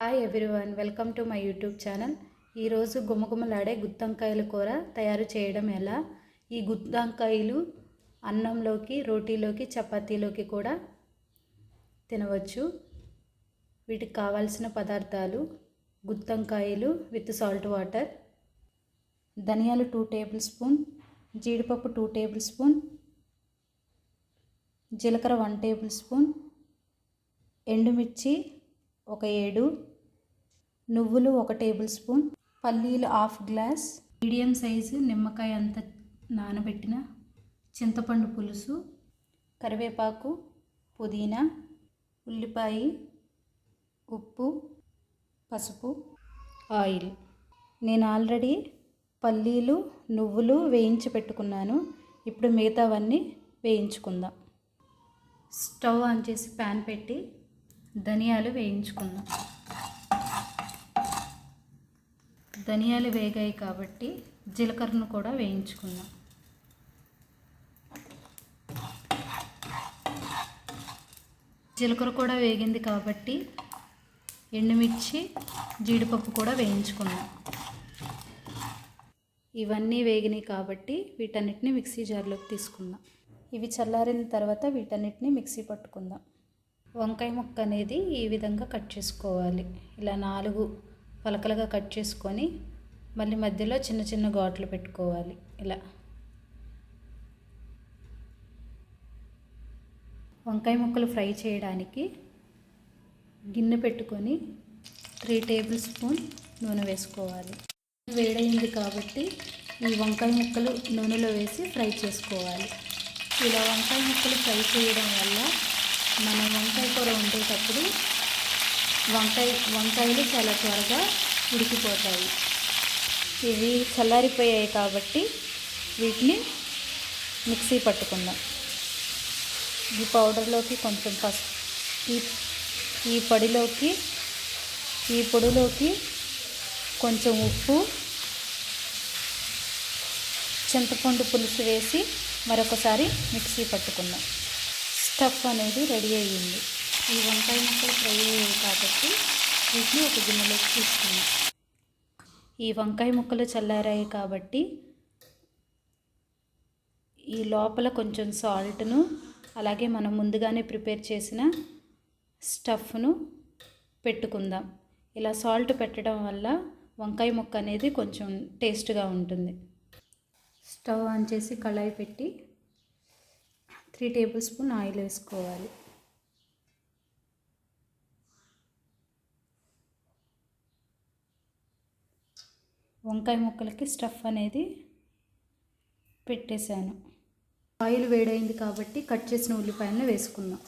Hi everyone, welcome to my YouTube channel. ఈరోజు గుమగుమలాడే గుత్తంకాయల కూర తయారు చేయడం ఎలా. ఈ గుత్తంకాయలు అన్నంలోకి, రోటీలోకి, చపాతీలోకి కూడా తినవచ్చు. వీటికి కావాల్సిన పదార్థాలు: గుత్తంకాయలు విత్ సాల్ట్ వాటర్, ధనియాలు 2 టేబుల్ స్పూన్, జీడిపప్పు 2 టేబుల్ స్పూన్, జీలకర్ర 1 టేబుల్ స్పూన్, ఎండుమిర్చి 7, నువ్వులు 1 టేబుల్ స్పూన్, పల్లీలు 1/2 గ్లాస్, మీడియం సైజు నిమ్మకాయ అంత నానబెట్టిన చింతపండు పులుసు, కరివేపాకు, పుదీనా, ఉల్లిపాయ, ఉప్పు, పసుపు, ఆయిల్. నేను ఆల్రెడీ పల్లీలు, నువ్వులు వేయించి పెట్టుకున్నాను. ఇప్పుడు మిగతావన్నీ వేయించుకుందాం. స్టవ్ ఆన్ చేసి ప్యాన్ పెట్టి ధనియాలు వేయించుకుందాం. ధనియాలు వేగాయి కాబట్టి జీలకర్రను కూడా వేయించుకుందాం. జీలకర్ర కూడా వేగింది కాబట్టి ఎండుమిర్చి, జీడిపప్పు కూడా వేయించుకుందాం. ఇవన్నీ వేగినాయి కాబట్టి వీటన్నిటిని మిక్సీ జార్లోకి తీసుకుందాం. ఇవి చల్లారిన తర్వాత వీటన్నిటిని మిక్సీ పట్టుకుందాం. వంకాయ ముక్క అనేది ఈ విధంగా కట్ చేసుకోవాలి. ఇలా 4 పలకలుగా కట్ చేసుకొని మళ్ళీ మధ్యలో చిన్న చిన్న ఘాట్లు పెట్టుకోవాలి. ఇలా వంకాయ ముక్కలు ఫ్రై చేయడానికి గిన్నె పెట్టుకొని 3 టేబుల్ స్పూన్ నూనె వేసుకోవాలి. వేడైంది కాబట్టి ఈ వంకాయ ముక్కలు నూనెలో వేసి ఫ్రై చేసుకోవాలి. ఇలా వంకాయ ముక్కలు ఫ్రై చేయడం వల్ల మనం వంకాయ కూర వండేటప్పుడు వంకాయలు చాలా త్వరగా ఉడికిపోతాయి. ఇవి చల్లారిపోయాయి కాబట్టి వీటిని మిక్సీ పట్టుకుందాం. ఈ పౌడర్లోకి కొంచెం పసుపు, ఈ పొడిలోకి కొంచెం ఉప్పు, చింతపండు పులుసు వేసి మరొకసారి మిక్సీ పట్టుకుందాం. స్టఫ్ అనేది రెడీ అయ్యింది. ఈ వంకాయ ముక్కలు ఫ్రై అయ్యాయి కాబట్టి వీటిని ఒక గిన్నెలోకి తీసుకుందాం. ఈ వంకాయ ముక్కలు చల్లారాయి కాబట్టి ఈ లోపల కొంచెం సాల్ట్ను, అలాగే మనం ముందుగానే ప్రిపేర్ చేసిన స్టఫ్ను పెట్టుకుందాం. ఇలా సాల్ట్ పెట్టడం వల్ల వంకాయ ముక్క అనేది కొంచెం టేస్ట్గా ఉంటుంది. స్టవ్ ఆన్ చేసి కళాయి పెట్టి 3 టేబుల్ స్పూన్ ఆయిల్ వేసుకోవాలి. వంకాయ ముక్కలకి స్టఫ్ అనేది పెట్టేశాను. ఆయిల్ వేడైంది కాబట్టి కట్ చేసిన ఉల్లిపాయలను వేసుకుందాం.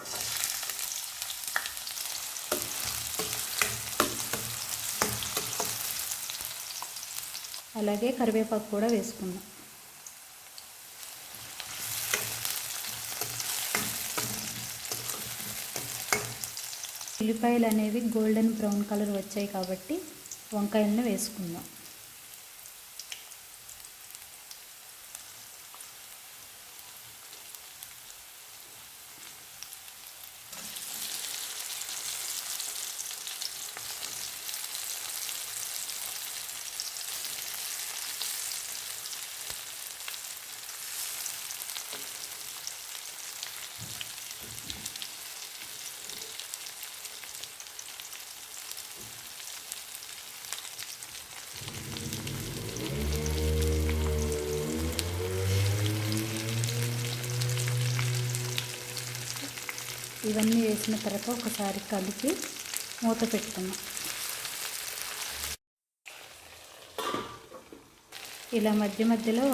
అలాగే కరివేపాకు కూడా వేసుకుందాం. ఉల్లిపాయలు అనేవి గోల్డెన్ బ్రౌన్ కలర్ వచ్చాయి కాబట్టి వంకాయలను వేసుకుందాం. ఇవన్నీ వేసిన తర్వాత ఒకసారి కలిపి మూత పెట్టుకున్నాం. ఇలా మధ్య మధ్యలో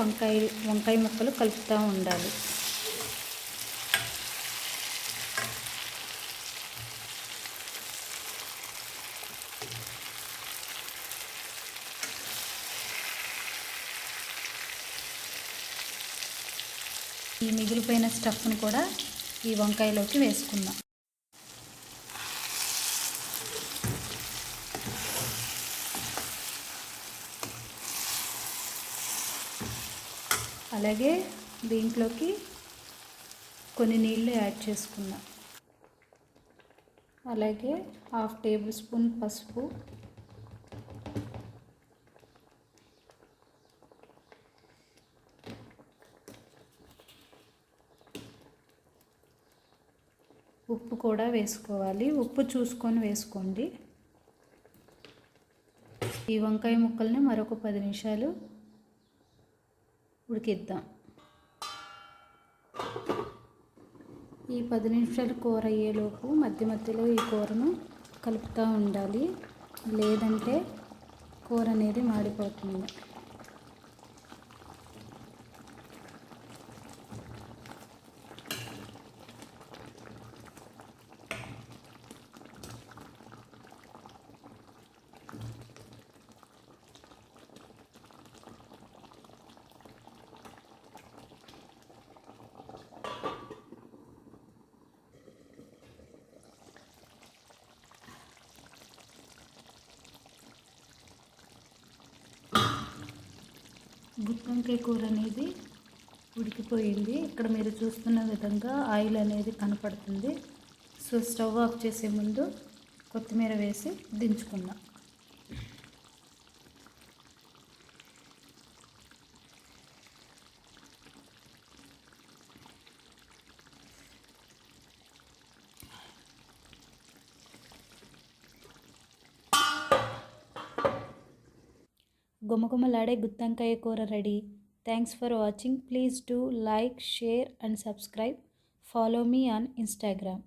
వంకాయ ముక్కలు కలుపుతూ ఉండాలి. ఈ మిగిలిపోయిన స్టఫ్ను కూడా ఈ వంకాయలోకి వేసుకుందాం. అలాగే దీంట్లోకి కొన్ని నీళ్ళు యాడ్ చేసుకుందాం. అలాగే 1/2 టేబుల్ స్పూన్ పసుపు, ఉప్పు కూడా వేసుకోవాలి. ఉప్పు చూసుకొని వేసుకోండి. ఈ వంకాయ ముక్కల్ని మరొక 10 నిమిషాలు ఉడికిద్దాం. ఈ 10 నిమిషాలు కూర అయ్యేలోపు మధ్య మధ్యలో ఈ కూరను కలుపుతూ ఉండాలి, లేదంటే కూర అనేది మాడిపోతుంది. గుత్తొంకాయ కూర అనేది ఉడికిపోయింది. ఇక్కడ మీరు చూస్తున్న విధంగా ఆయిల్ అనేది కనపడుతుంది. సో స్టవ్ ఆఫ్ చేసే ముందు కొత్తిమీర వేసి దించుకుందాం. గుమగుమలాడే గుత్తొంకాయ కూర ready. Thanks for watching. Please do like, share and subscribe. Follow me on Instagram.